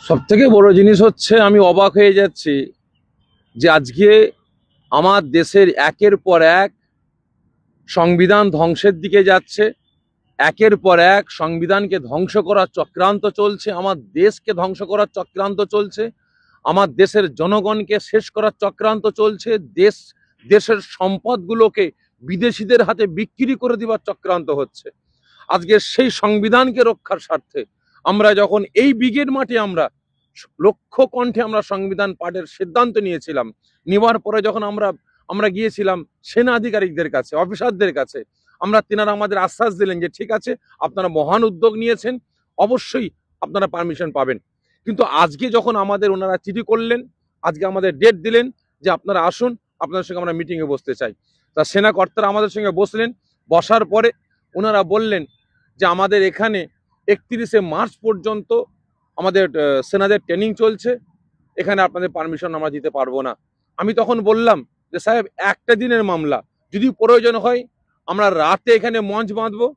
সবথেকে বড় জিনিস হচ্ছে আমি অবাক হয়ে যাচ্ছি যে আজকে আমার দেশের একের পর এক সংবিধান ধ্বংসের দিকে যাচ্ছে। একের পর এক সংবিধানকে ধ্বংস করার চক্রান্ত চলছে, আমার দেশকে ধ্বংস করার চক্রান্ত চলছে, আমার দেশের জনগণকে শেষ করার চক্রান্ত চলছে, দেশের সম্পদগুলোকে বিদেশিদের হাতে বিক্রি করে দেওয়ার চক্রান্ত হচ্ছে। আজকে সেই সংবিধানকে রক্ষার স্বার্থে আমরা যখন এই ব্রিগেড মাঠে আমরা লক্ষ কণ্ঠে আমরা সংবিধান পাঠের সিদ্ধান্ত নিয়েছিলাম, নেওয়ার পরে যখন আমরা গিয়েছিলাম সেনা আধিকারিকদের কাছে, অফিসারদের কাছে, তেনারা আমাদের আশ্বাস দিলেন যে ঠিক আছে, আপনারা মহান উদ্যোগ নিয়েছেন, অবশ্যই আপনারা পারমিশন পাবেন। কিন্তু আজকে যখন আমাদের ওনারা চিঠি করলেন, আজকে আমাদের ডেট দিলেন যে আপনারা আসুন, আপনাদের সঙ্গে আমরা মিটিংয়ে বসতে চাই। তা সেনা কর্তারা আমাদের সঙ্গে বসলেন। বসার পরে ওনারা বললেন যে আমাদের এখানে 31শে মার্চ পর্যন্ত আমাদের সেনাদের ট্রেনিং চলছে, এখানে আপনাদের পারমিশন আমরা দিতে পারবো না। আমি তখন বললাম যে সাহেব, একটা দিনের মামলা, যদি প্রয়োজন হয় আমরা রাতে এখানে মঞ্চ বাঁধবো।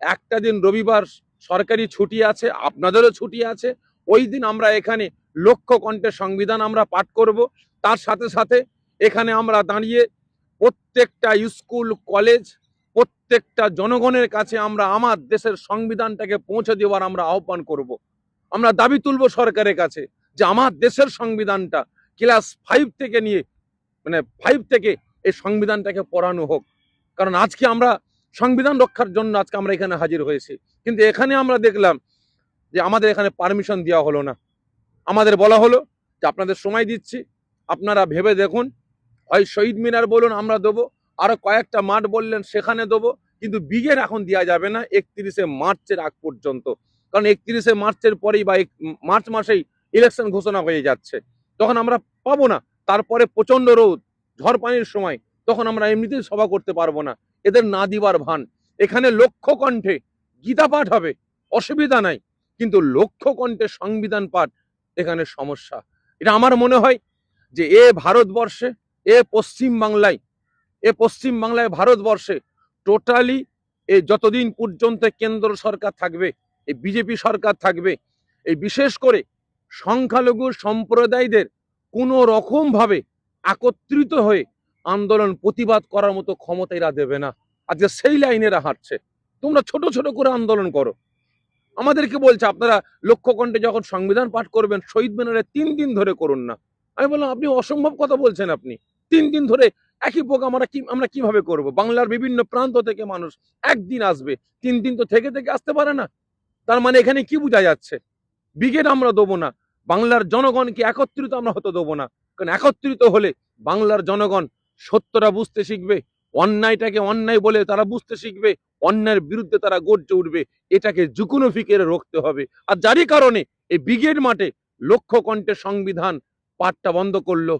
একটা দিন রবিবার সরকারি ছুটি আছে, আপনাদেরও ছুটি আছে, ওই দিন আমরা এখানে লক্ষ কণ্ঠে সংবিধান আমরা পাঠ করব। তার সাথে সাথে এখানে আমরা দাঁড়িয়ে প্রত্যেকটা স্কুল কলেজ, প্রত্যেকটা জনগণের কাছে আমরা আমার দেশের সংবিধানটাকে পৌঁছে দেওয়ার আমরা আহ্বান করব। আমরা দাবি তুলব সরকারের কাছে যে আমার দেশের সংবিধানটা ক্লাস 5 থেকে নিয়ে, মানে 5 থেকে এই সংবিধানটাকে পড়ানো হোক। কারণ আজকে আমরা সংবিধান রক্ষার জন্য আজকে আমরা এখানে হাজির হয়েছি, কিন্তু এখানে আমরা দেখলাম যে আমাদের এখানে পারমিশন দেওয়া হলো না। আমাদের বলা হলো যে আপনাদের সময় দিচ্ছি, আপনারা ভেবে দেখুন, হয় শহীদ মিনার বলুন আমরা দেবো, আরো কয়েকটা মাঠ বললেন সেখানে দেবো, কিন্তু ব্রিগেড এখন দেওয়া যাবে না 31শে মার্চের আগ পর্যন্ত। কারণ 31শে মার্চের পরেই বা মার্চ মাসেই ইলেকশন ঘোষণা হয়ে যাচ্ছে, তখন আমরা পাবো না। তারপরে প্রচন্ড রোদ, ঝড় পানির সময়, তখন আমরা এমনিতেই সভা করতে পারবো না। এদের না দিবার ভান। এখানে লক্ষ কণ্ঠে গীতা পাঠ হবে, অসুবিধা নাই, কিন্তু লক্ষ কণ্ঠে সংবিধান পাঠ এখানে সমস্যা। এটা আমার মনে হয় যে ভারতবর্ষে, পশ্চিম বাংলায় ভারতবর্ষে টোটালি যতদিন পর্যন্ত কেন্দ্র সরকার থাকবে, এই বিজেপি সরকার থাকবে, এই বিশেষ করে সংখ্যালঘু সম্প্রদায়দের কোনো রকম ভাবে একত্রিত হয়ে আন্দোলন প্রতিবাদ করার মতো ক্ষমতা এরা দেবে না। আজকে সেই লাইনেরা হাঁটছে। তোমরা ছোট ছোট করে আন্দোলন করো, আমাদেরকে বলছে আপনারা লক্ষ কণ্ঠে যখন সংবিধান পাঠ করবেন শহীদ মিনারে 3 দিন ধরে করুন না। আমি বললাম আপনি অসম্ভব কথা বলছেন, আপনি 3 দিন ধরে একই পোক আমরা কিভাবে করব? বাংলার বিভিন্ন প্রান্ত থেকে মানুষ একদিন আসবে, 3 দিন তো থেকে থেকে আসতে পারে না। তার মানে এখানে কি বোঝা যাচ্ছে? ব্রিগেড আমরা দেবো না, বাংলার জনগণকে একত্রিত আমরা হতে দেবো না। কারণ একত্রিত হলে বাংলার জনগণ সত্যটা বুঝতে শিখবে, অন্যায়টাকে অন্যায় বলে তারা বুঝতে শিখবে, অন্যায়ের বিরুদ্ধে তারা গর্জে উঠবে। এটাকে যুকোনো ফিকেরে রুখতে হবে। আর যারই কারণে এই ব্রিগেড মাঠে লক্ষ কণ্ঠে সংবিধান পাঠটা বন্ধ করলো।